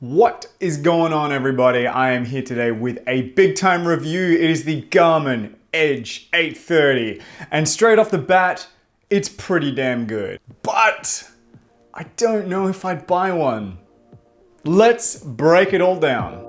What is going on, everybody? I am here today with a big time review. It is the Garmin Edge 830, and straight off the bat, it's pretty damn good. But I don't know if I'd buy one. Let's break it all down.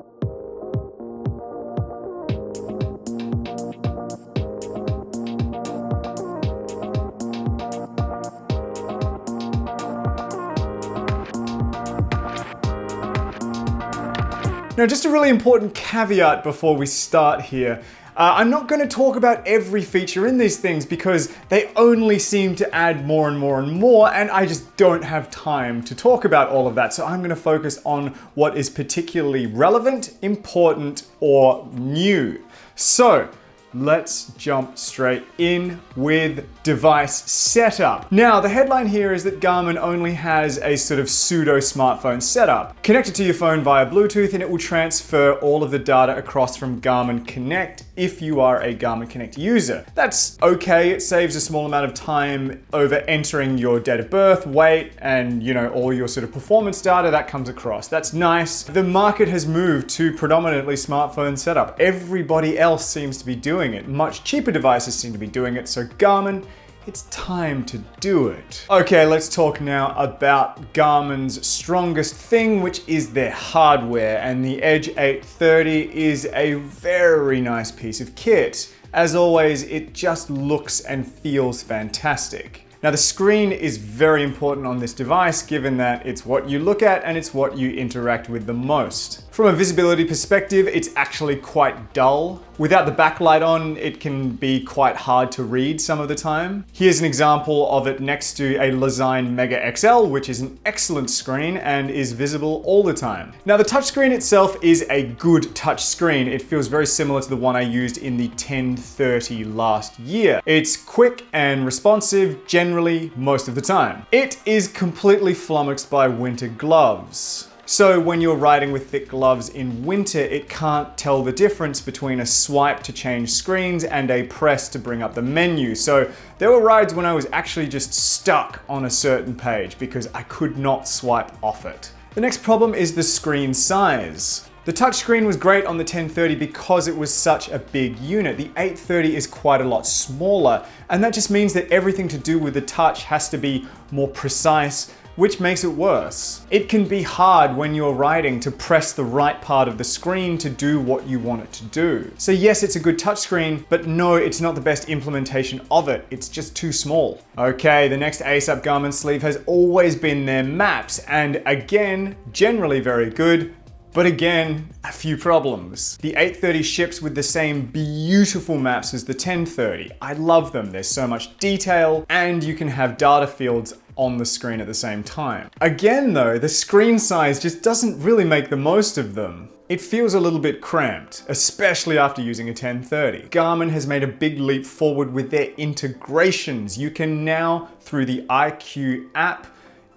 Now, just a really important caveat before we start here. I'm not going to talk about every feature in these things because they only seem to add more and more and more, and I just don't have time to talk about all of that. So I'm going to focus on what is particularly relevant, important, or new. So let's jump straight in with device setup. Now, the headline here is that Garmin only has a sort of pseudo smartphone setup. Connect it to your phone via Bluetooth and it will transfer all of the data across from Garmin Connect if you are a Garmin Connect user. That's okay. It saves a small amount of time over entering your date of birth, weight, and all your sort of performance data that comes across. That's nice. The market has moved to predominantly smartphone setup. Everybody else seems to be doing it. Much cheaper devices seem to be doing it, so Garmin, it's time to do it. Okay, let's talk now about Garmin's strongest thing, which is their hardware, and the Edge 830 is a very nice piece of kit. As always, it just looks and feels fantastic. Now, the screen is very important on this device, given that it's what you look at and it's what you interact with the most. From a visibility perspective, it's actually quite dull. Without the backlight on, it can be quite hard to read some of the time. Here's an example of it next to a Lezyne Mega XL, which is an excellent screen and is visible all the time. Now, the touchscreen itself is a good touchscreen. It feels very similar to the one I used in the 1030 last year. It's quick and responsive, generally most of the time. It is completely flummoxed by winter gloves. So when you're riding with thick gloves in winter, it can't tell the difference between a swipe to change screens and a press to bring up the menu. So there were rides when I was actually just stuck on a certain page because I could not swipe off it. The next problem is the screen size. The touchscreen was great on the 1030 because it was such a big unit. The 830 is quite a lot smaller, and that just means that everything to do with the touch has to be more precise, which makes it worse. It can be hard when you're riding to press the right part of the screen to do what you want it to do. So yes, it's a good touchscreen, but no, it's not the best implementation of it. It's just too small. Okay, the next ace up Garmin's sleeve has always been their maps, and again, generally very good, but again, a few problems. The 830 ships with the same beautiful maps as the 1030. I love them. There's so much detail, and you can have data fields on the screen at the same time. Again though, the screen size just doesn't really make the most of them. It feels a little bit cramped, especially after using a 1030. Garmin has made a big leap forward with their integrations. You can now, through the iQ app,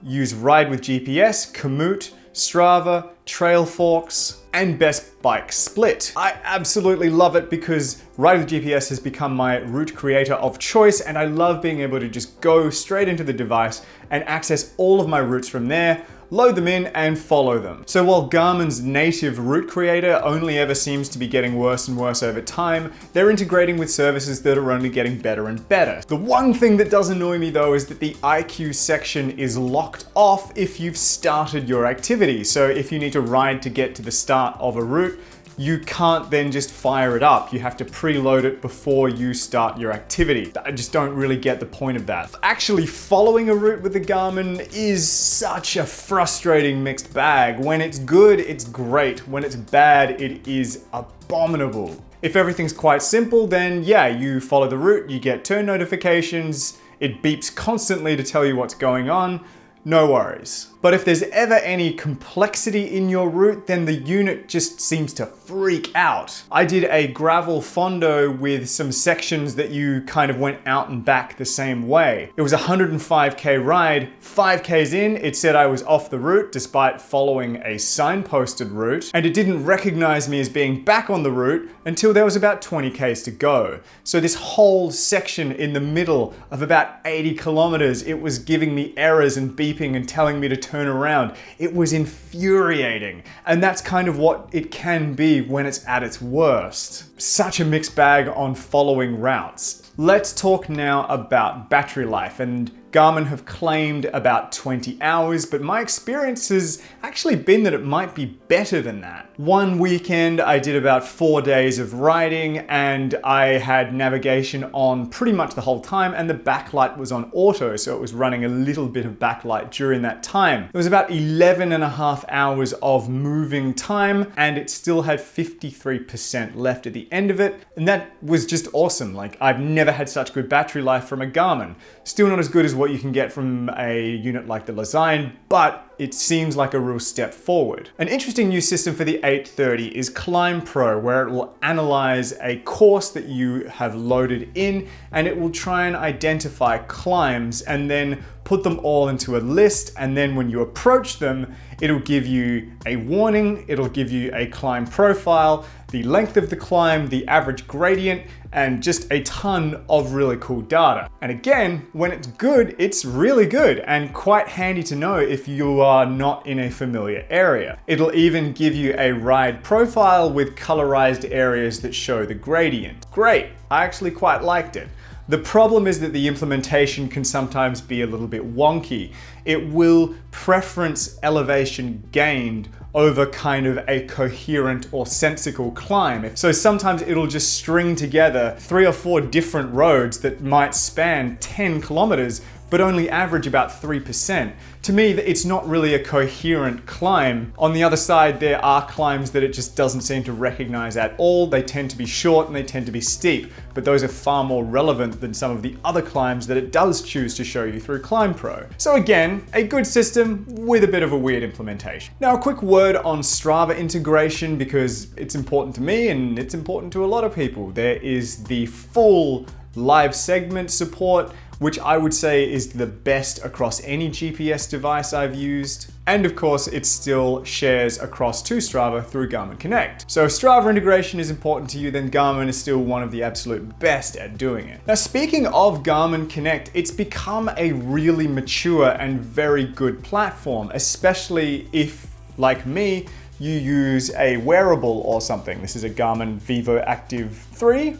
use Ride with GPS, Komoot, Strava, Trailforks, and Best Bike Split. I absolutely love it because Ride with GPS has become my route creator of choice, and I love being able to just go straight into the device and access all of my routes from there, load them in, and follow them. So while Garmin's native route creator only ever seems to be getting worse and worse over time, they're integrating with services that are only getting better and better. The one thing that does annoy me though is that the IQ section is locked off if you've started your activity. So if you need to ride to get to the start of a route, you can't then just fire it up. You have to preload it before you start your activity. I just don't really get the point of that. Actually following a route with the Garmin is such a frustrating mixed bag. When it's good, it's great. When it's bad, it is abominable. If everything's quite simple, then yeah, you follow the route, you get turn notifications, it beeps constantly to tell you what's going on. No worries. But if there's ever any complexity in your route, then the unit just seems to freak out. I did a gravel fondo with some sections that you kind of went out and back the same way. It was a 105k ride. 5k's in, it said I was off the route despite following a signposted route, and it didn't recognize me as being back on the route until there was about 20k's to go. So this whole section in the middle of about 80 kilometers, it was giving me errors and beeping and telling me to turn around. It was infuriating. And that's kind of what it can be when it's at its worst. Such a mixed bag on following routes. Let's talk now about battery life, and Garmin have claimed about 20 hours, but my experience has actually been that it might be better than that. One weekend I did about 4 days of riding and I had navigation on pretty much the whole time, and the backlight was on auto, so it was running a little bit of backlight during that time. It was about 11.5 hours of moving time and it still had 53% left at the end of it, and that was just awesome. Like, I've never had such good battery life from a Garmin. Still not as good as what you can get from a unit like the Design, but it seems like a real step forward. An interesting new system for the 830 is ClimbPro, where it will analyze a course that you have loaded in and it will try and identify climbs and then put them all into a list, and then when you approach them, it'll give you a warning, it'll give you a climb profile, the length of the climb, the average gradient, and just a ton of really cool data. And again, when it's good, it's really good and quite handy to know if you are not in a familiar area. It'll even give you a ride profile with colorized areas that show the gradient. Great, I actually quite liked it. The problem is that the implementation can sometimes be a little bit wonky. It will preference elevation gained over kind of a coherent or sensical climb. So sometimes it'll just string together 3 or 4 different roads that might span 10 kilometers, but only average about 3%. To me, it's not really a coherent climb. On the other side, there are climbs that it just doesn't seem to recognize at all. They tend to be short and they tend to be steep, but those are far more relevant than some of the other climbs that it does choose to show you through ClimbPro. So again, a good system with a bit of a weird implementation. Now, a quick word on Strava integration, because it's important to me and it's important to a lot of people. There is the full live segment support, which I would say is the best across any GPS device I've used. And of course, it still shares across to Strava through Garmin Connect. So if Strava integration is important to you, then Garmin is still one of the absolute best at doing it. Now, speaking of Garmin Connect, it's become a really mature and very good platform, especially if, like me, you use a wearable or something. This is a Garmin Vivo Active 3.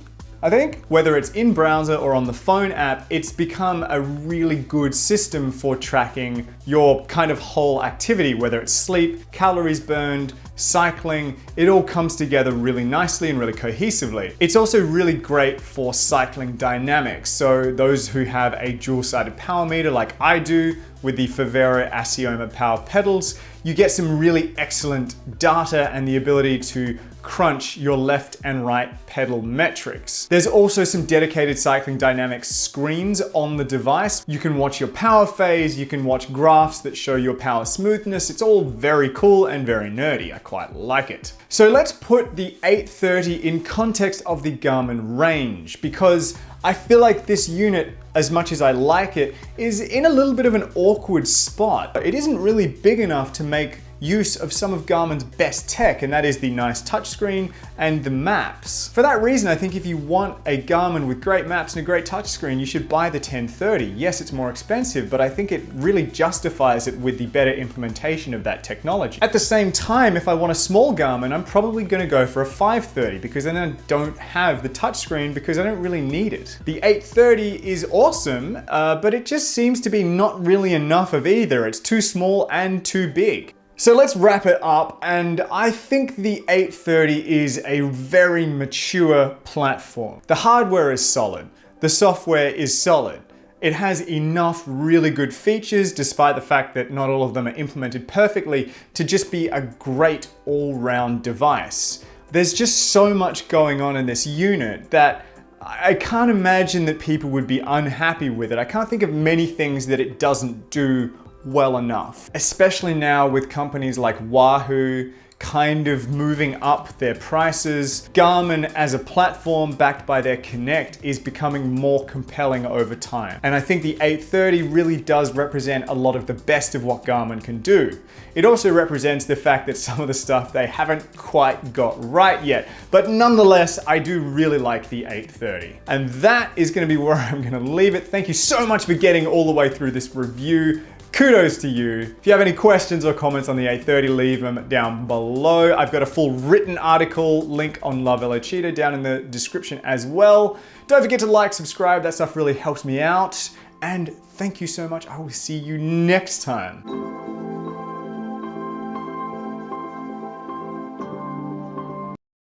I think. Whether it's in browser or on the phone app, it's become a really good system for tracking your kind of whole activity, whether it's sleep, calories burned, cycling. It all comes together really nicely and really cohesively. It's also really great for cycling dynamics. So those who have a dual-sided power meter like I do with the Favero Asioma power pedals, you get some really excellent data and the ability to crunch your left and right pedal metrics. There's also some dedicated cycling dynamics screens on the device. You can watch your power phase, you can watch graphs that show your power smoothness. It's all very cool and very nerdy. I quite like it. So let's put the 830 in context of the Garmin range, because I feel like this unit, as much as I like it, is in a little bit of an awkward spot. It isn't really big enough to make use of some of Garmin's best tech, and that is the nice touchscreen and the maps. For that reason, I think if you want a Garmin with great maps and a great touchscreen, you should buy the 1030. Yes, it's more expensive, but I think it really justifies it with the better implementation of that technology. At the same time, if I want a small Garmin, I'm probably gonna go for a 530, because then I don't have the touchscreen because I don't really need it. The 830 is awesome, but it just seems to be not really enough of either. It's too small and too big. So let's wrap it up, and I think the 830 is a very mature platform. The hardware is solid, the software is solid. It has enough really good features, despite the fact that not all of them are implemented perfectly, to just be a great all-round device. There's just so much going on in this unit that I can't imagine that people would be unhappy with it. I can't think of many things that it doesn't do well enough, especially now with companies like Wahoo kind of moving up their prices. Garmin as a platform backed by their Connect is becoming more compelling over time. And I think the 830 really does represent a lot of the best of what Garmin can do. It also represents the fact that some of the stuff they haven't quite got right yet, but nonetheless, I do really like the 830. And that is gonna be where I'm gonna leave it. Thank you so much for getting all the way through this review. kudos to you. If you have any questions or comments on the A30, leave them down below. I've got a full written article link on La Velocita down in the description as well. Don't forget to like, subscribe, that stuff really helps me out. And thank you so much. I will see you next time.